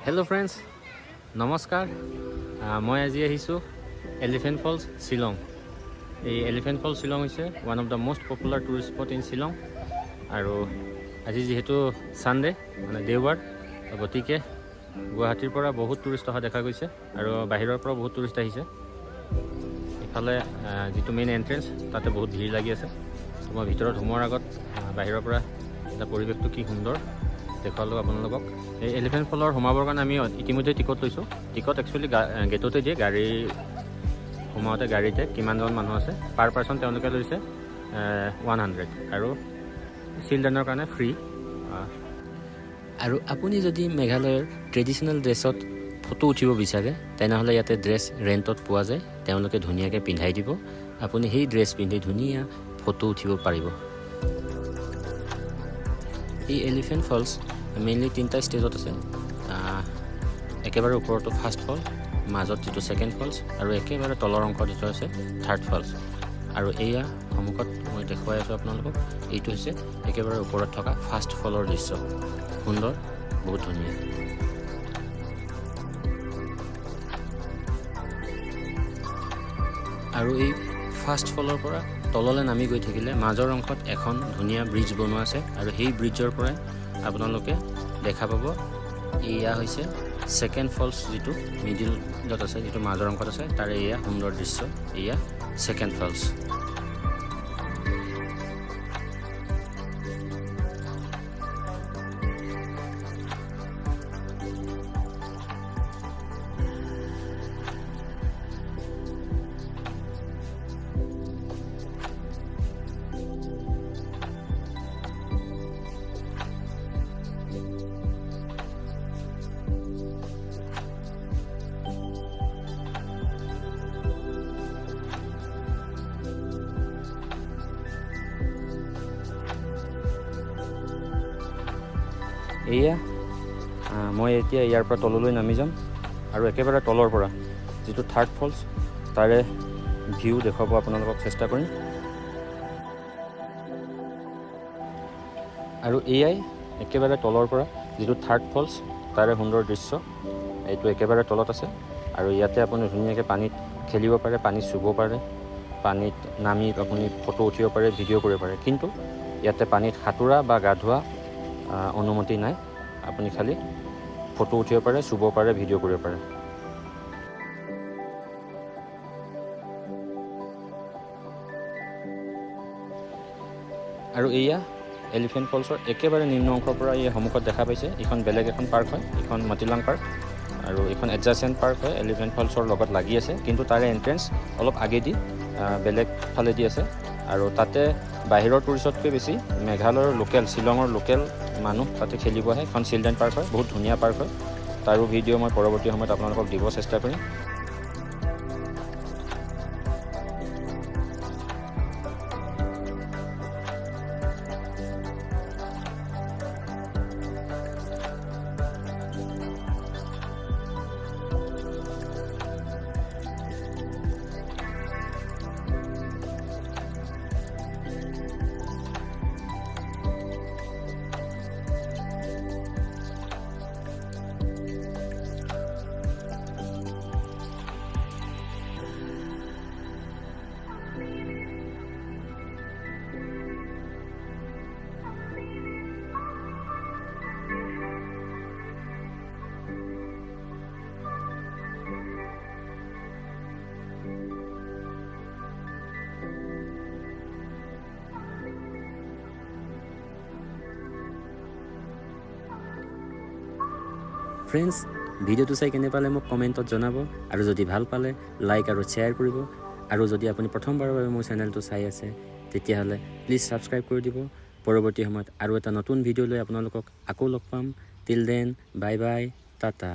Hello friends, Namaskar. মই আজি আহিছো Elephant Falls Shillong. এই Elephant Falls Shillong is one of the most popular tourist spot in Shillong. আৰু আজি যেহেতু সানডে মানে দেওবাৰ গতিকে গুৱাহাটীৰ পৰা বহুত টুৰিষ্ট অহা দেখা গৈছে আৰু বাহিৰৰ পৰা বহুত টুৰিষ্ট আহিছে। ইফালে যেটো মেইন এন্ট্ৰেন্স তাতে বহুত ভিৰ লাগি আছে। মই ভিতৰত সোমোৱাৰ আগত বাহিৰৰ পৰা এটা পৰিৱেশটো কি সুন্দৰ দেখালো আপোনালোকক। এই এলিফেন্ট ফলৰ সোমাবৰ কাৰণে আমি ইতিমধ্যে টিকট লৈছো। টিকট একচুয়ালি গেটতে দিয়ে, গাড়ী সোমাওতে গাড়ীতে কিমানজন মানুহ আছে পাৰ পাৰ্সন তেওঁলোকে লৈছে 100 আৰু চিলড্ৰেনৰ কাৰণে ফ্ৰী। আৰু আপুনি যদি মেঘালয়ৰ ট্ৰেডিশনেল ড্ৰেছত ফটো উঠিব বিচাৰে তেনেহলে ইয়াতে ড্ৰেছ ৰেন্টত পোৱা যায়, তেওঁলোকে ধুনীয়াকৈ পিন্ধাই দিব, আপুনি সেই ড্ৰেছ পিন্ধি ধুনীয়া ফটো উঠিব পাৰিব। এই এলিফেন্ট ফলছ মেইনলি তিনটা ষ্টেজত আছে। একেবাৰে ওপৰতো ফাৰ্ষ্ট ফল, মাজত যেটো সেকেন্ড ফলছ আৰু একেবাৰে তলৰ অংশত যেটো আছে থাৰ্ড ফলছ। আৰু এয়া সন্মুখত মই দেখুৱাই আছো আপোনালোকক, এইটো হৈছে একেবাৰে ওপৰত থকা ফাৰ্ষ্ট ফলৰ দৃশ্য। সুন্দৰ, বহুত ধুনীয়া। আৰু এই ফাৰ্ষ্ট ফলৰ পৰা তললৈ নামি গৈ থাকিলে মাজৰ অংশত এখন ধুনীয়া ব্ৰিজ বনোৱা আছে আৰু সেই ব্ৰিজৰ পৰা আপোনালোকে দেখা পাব এয়া হৈছে সেকেন্ড ফলছ, যেটো মিডিলত আছে, যেটো মাজৰ অংশত আছে, তাৰে এয়া সুন্দৰ দৃশ্য। এয়া সেকেন্ড ফলছ। এয়া মই এতিয়া ইয়াৰ পৰা তললৈ নামি যাম আৰু একেবাৰে তলৰ পৰা যেটো থাৰ্ড ফলছ তাৰে ভিউ দেখাব আপোনালোকক চেষ্টা কৰিম। আৰু এয়াই একেবাৰে তলৰ পৰা যেটো থাৰ্ড ফলছ তাৰে সুন্দৰ দৃশ্য। এইটো একেবাৰে তলত আছে আৰু ইয়াতে আপুনি ধুনীয়াকৈ পানীত খেলিব পাৰে, পানী চুব পাৰে, পানীত নামি আপুনি ফটো উঠিব পাৰে, ভিডিঅ' কৰিব পাৰে। কিন্তু ইয়াতে পানীত সাঁতোৰা বা গা ধোৱা অনুমতি নাই, আপুনি খালি ফটো উঠিব পাৰে, চুব পাৰে, ভিডিঅ' কৰিব পাৰে। আৰু এয়া এলিফেন্ট ফলছৰ একেবাৰে নিম্ন অংশৰ পৰা এই সন্মুখত দেখা পাইছে, এখন বেলেগ এখন পাৰ্ক হয়, এখন মাটিলাং পাৰ্ক আৰু এখন এডজাসেন্ট পাৰ্ক হয় এলিফেন্ট ফলছৰ লগত লাগি আছে, কিন্তু তাৰে এন্ট্ৰেন্স অলপ আগেদি বেলেগ ফালেদি আছে। আৰু তাতে বাহিৰৰ টুৰিষ্টতকৈ বেছি মেঘালয়ৰ লোকেল, শ্বিলঙৰ লোকেল মানুহ তাতে খেলিব আহে। এখন চিলড্ৰেন পাৰ্ক হয়, বহুত ধুনীয়া পাৰ্ক হয়। তাৰো ভিডিঅ' মই পৰৱৰ্তী সময়ত আপোনালোকক দিব চেষ্টা কৰিম। ফ্ৰেণ্ডছ, ভিডিঅ'টো চাই কেনে পালে মোক কমেণ্টত জনাব আৰু যদি ভাল পালে লাইক আৰু শ্বেয়াৰ কৰিব। আৰু যদি আপুনি প্ৰথমবাৰৰ বাবে মোৰ চেনেলটো চাই আছে তেতিয়াহ'লে প্লিজ ছাবস্ক্ৰাইব কৰি দিব। পৰৱৰ্তী সময়ত আৰু এটা নতুন ভিডিঅ' লৈ আপোনালোকক আকৌ লগ পাম। Till then, bye bye, Tata.